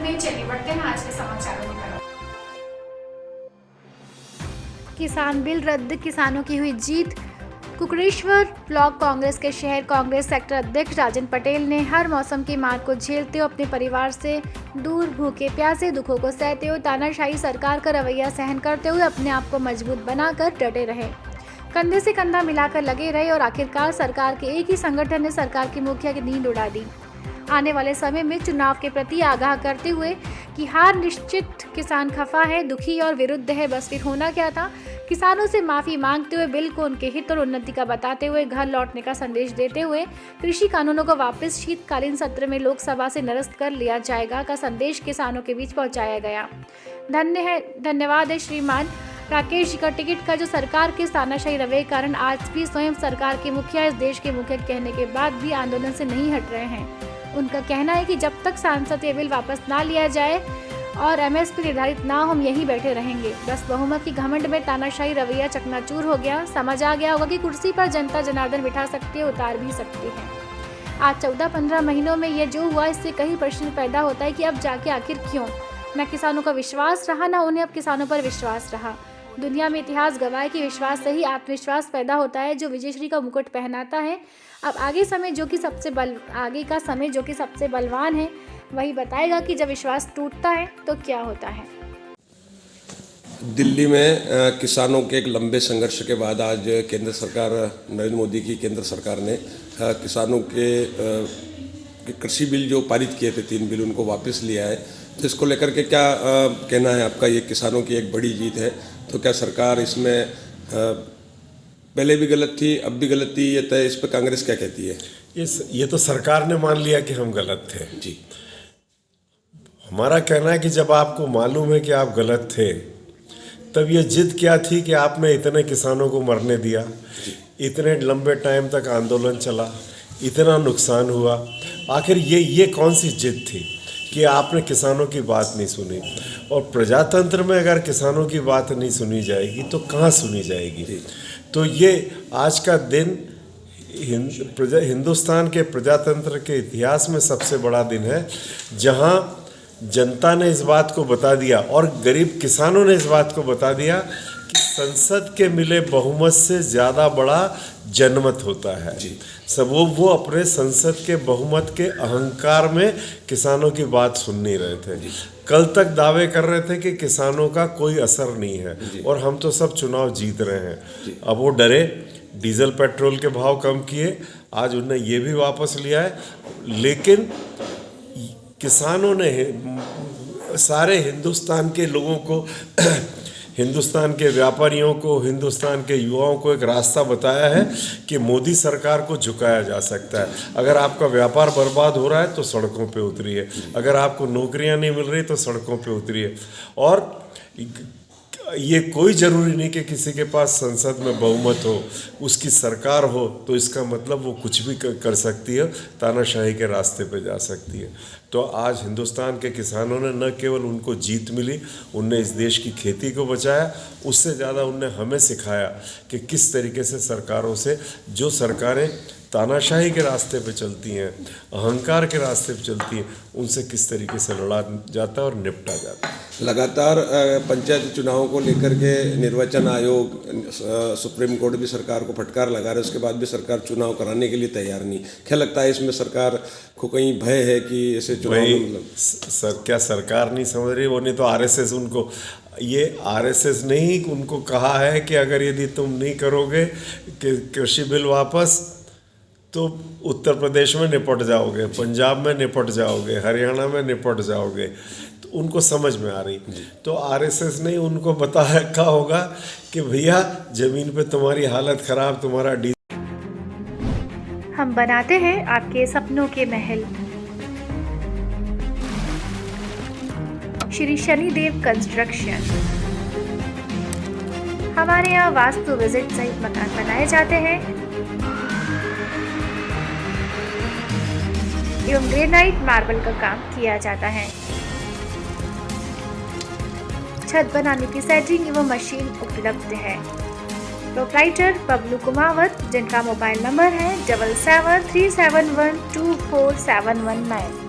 में। चलिए बढ़ते हैं आज के समाचारों की तरफ। किसान बिल रद्द, किसानों की हुई जीत। कुकड़ेश्वर ब्लॉक कांग्रेस के शहर कांग्रेस सेक्टर अध्यक्ष राजन पटेल ने हर मौसम की मार को झेलते हुए अपने परिवार से दूर भूखे प्यासे दुखों को सहते हुए तानाशाही सरकार का रवैया सहन करते हुए अपने आप को मजबूत बनाकर डटे रहे, कंधे से कंधा मिलाकर लगे रहे और आखिरकार सरकार के एक ही संगठन ने सरकार की मुखिया की नींद उड़ा दी। आने वाले समय में चुनाव के प्रति आगाह करते हुए कि हार निश्चित, किसान खफा है, दुखी और विरुद्ध है, बस फिर होना क्या था। किसानों से माफी मांगते हुए बिल को उनके हित और उन्नति का बताते हुए घर लौटने का संदेश देते हुए कृषि कानूनों को वापस शीतकालीन सत्र में लोकसभा से निरस्त कर लिया जाएगा का संदेश किसानों के बीच पहुंचाया गया। धन्यवाद है श्रीमान राकेश जी का टिकट का जो सरकार के तानाशाही रवैये के कारण आज भी स्वयं सरकार के मुखिया इस देश के मुखिया कहने के बाद भी आंदोलन से नहीं हट रहे हैं। उनका कहना है कि जब तक सांसद ये बिल वापस ना लिया जाए और एमएसपी निर्धारित ना हो, हम यहीं बैठे रहेंगे। बस बहुमत की घमंड में तानाशाही रवैया चकनाचूर हो गया। समझ आ गया होगा कि कुर्सी पर जनता जनार्दन बिठा सकती है, उतार भी सकती है। आज 14-15 महीनों में ये जो हुआ, इससे कई प्रश्न पैदा होता है कि अब जाके आखिर क्यों न किसानों का विश्वास रहा, न उन्हें अब किसानों पर विश्वास रहा। दुनिया में इतिहास गवाह है कि विश्वास से ही आत्मविश्वास पैदा होता है जो विजयश्री का मुकुट पहनाता है। अब आगे का समय जो कि सबसे बलवान है वही बताएगा कि जब विश्वास टूटता है तो क्या होता है। दिल्ली में किसानों के एक लंबे संघर्ष के बाद आज केंद्र सरकार, नरेंद्र मोदी की केंद्र सरकार ने किसानों के कृषि बिल जो पारित किए थे 3 बिल, उनको वापस लिया है। तो इसको लेकर के क्या कहना है आपका? ये किसानों की एक बड़ी जीत है, तो क्या सरकार इसमें पहले भी गलत थी, अब भी गलत थी, ये तय? इस पर कांग्रेस क्या कहती है? ये तो सरकार ने मान लिया कि हम गलत थे जी। हमारा कहना है कि जब आपको मालूम है कि आप गलत थे, तब ये जिद क्या थी कि आपने इतने किसानों को मरने दिया, इतने लंबे टाइम तक आंदोलन चला, इतना नुकसान हुआ। आखिर ये कौन सी जिद थी कि आपने किसानों की बात नहीं सुनी? और प्रजातंत्र में अगर किसानों की बात नहीं सुनी जाएगी तो कहाँ सुनी जाएगी? तो ये आज का दिन हिंदुस्तान के प्रजातंत्र के इतिहास में सबसे बड़ा दिन है, जहाँ जनता ने इस बात को बता दिया और गरीब किसानों ने इस बात को बता दिया कि संसद के मिले बहुमत से ज़्यादा बड़ा जनमत होता है। सब वो अपने संसद के बहुमत के अहंकार में किसानों की बात सुन नहीं रहे थे। कल तक दावे कर रहे थे कि किसानों का कोई असर नहीं है और हम तो सब चुनाव जीत रहे हैं। अब वो डरे, डीजल पेट्रोल के भाव कम किए, आज उन्होंने ये भी वापस लिया है। लेकिन किसानों ने सारे हिंदुस्तान के लोगों को हिंदुस्तान के व्यापारियों को, हिंदुस्तान के युवाओं को एक रास्ता बताया है कि मोदी सरकार को झुकाया जा सकता है। अगर आपका व्यापार बर्बाद हो रहा है तो सड़कों पे उतरिए, अगर आपको नौकरियां नहीं मिल रही तो सड़कों पे उतरिए। और ये कोई ज़रूरी नहीं कि किसी के पास संसद में बहुमत हो, उसकी सरकार हो, तो इसका मतलब वो कुछ भी कर सकती है, तानाशाही के रास्ते पे जा सकती है। तो आज हिंदुस्तान के किसानों ने न केवल उनको जीत मिली, उनने इस देश की खेती को बचाया, उससे ज़्यादा उनने हमें सिखाया कि किस तरीके से सरकारों से, जो सरकारें तानाशाही के रास्ते पे चलती हैं, अहंकार के रास्ते पे चलती हैं, उनसे किस तरीके से लड़ा जाता है और निपटा जाता है। लगातार पंचायत चुनावों को लेकर के निर्वाचन आयोग, सुप्रीम कोर्ट भी सरकार को फटकार लगा रहा है, उसके बाद भी सरकार चुनाव कराने के लिए तैयार नहीं। क्या लगता है इसमें सरकार को कहीं भय है कि ऐसे चुनाव क्या सरकार नहीं समझ रही? वो नहीं तो आरएसएस उनको, ये आरएसएस ने ही उनको कहा है कि अगर यदि तुम नहीं करोगे कि कृषि बिल वापस, तो उत्तर प्रदेश में निपट जाओगे, पंजाब में निपट जाओगे, हरियाणा में निपट जाओगे। तो उनको समझ में आ रही। तो आरएसएस ने उनको बताया क्या होगा कि भैया जमीन पे तुम्हारी हालत खराब, तुम्हारा हम बनाते हैं आपके सपनों के महल। श्री शनिदेव कंस्ट्रक्शन। हमारे यहाँ वास्तु विजिट सहित मकान बनाए जाते हैं एवं ग्रेनाइट मार्बल का काम किया जाता है। छत बनाने की सेटिंग एवं मशीन उपलब्ध है। प्रोप्राइटर बबलू कुमावत, जिनका मोबाइल नंबर है 7737124719।